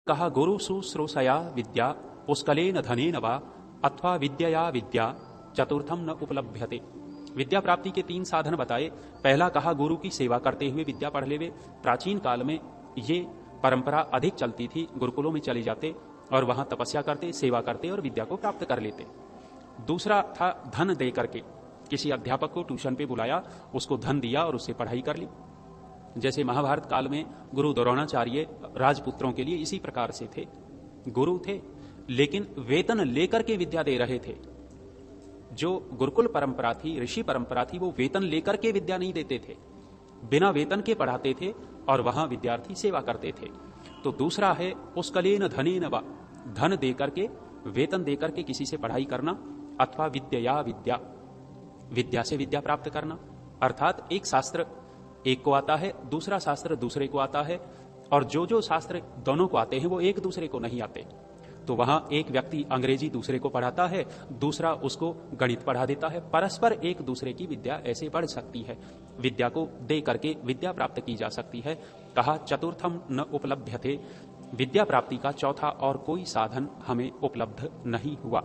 कहा गुरु शुश्रूषया विद्या पुष्कलेन धनेन वा अथवा विद्यया विद्या चतुर्थम न उपलभ्यते। विद्या प्राप्ति के 3 साधन बताए। पहला कहा गुरु की सेवा करते हुए विद्या पढ़ लेवे। प्राचीन काल में ये परंपरा अधिक चलती थी, गुरुकुलों में चले जाते और वहां तपस्या करते, सेवा करते और विद्या को प्राप्त कर लेते। दूसरा था धन दे करके, किसी अध्यापक को ट्यूशन पे बुलाया, उसको धन दिया और उससे पढ़ाई कर ली। जैसे महाभारत काल में गुरु द्रोणाचार्य राजपुत्रों के लिए इसी प्रकार से थे। गुरु थे लेकिन वेतन लेकर के विद्या दे रहे थे। जो गुरुकुल परंपरा थी, ऋषि परंपरा थी, वो वेतन लेकर के विद्या नहीं देते थे, बिना वेतन के पढ़ाते थे और वहां विद्यार्थी सेवा करते थे। तो दूसरा है पुष्कलेन धनेन वा, धन देकर के, वेतन देकर के किसी से पढ़ाई करना, अथवा विद्यया विद्या, विद्या से विद्या प्राप्त करना। अर्थात एक शास्त्र एक को आता है, दूसरा शास्त्र दूसरे को आता है, और जो शास्त्र दोनों को आते हैं वो एक दूसरे को नहीं आते। तो वहां एक व्यक्ति अंग्रेजी दूसरे को पढ़ाता है, दूसरा उसको गणित पढ़ा देता है। परस्पर एक दूसरे की विद्या ऐसे बढ़ सकती है, विद्या को दे करके विद्या प्राप्त की जा सकती है। कहा चतुर्थम न उपलभ्यते, विद्या प्राप्ति का चौथा और कोई साधन हमें उपलब्ध नहीं हुआ।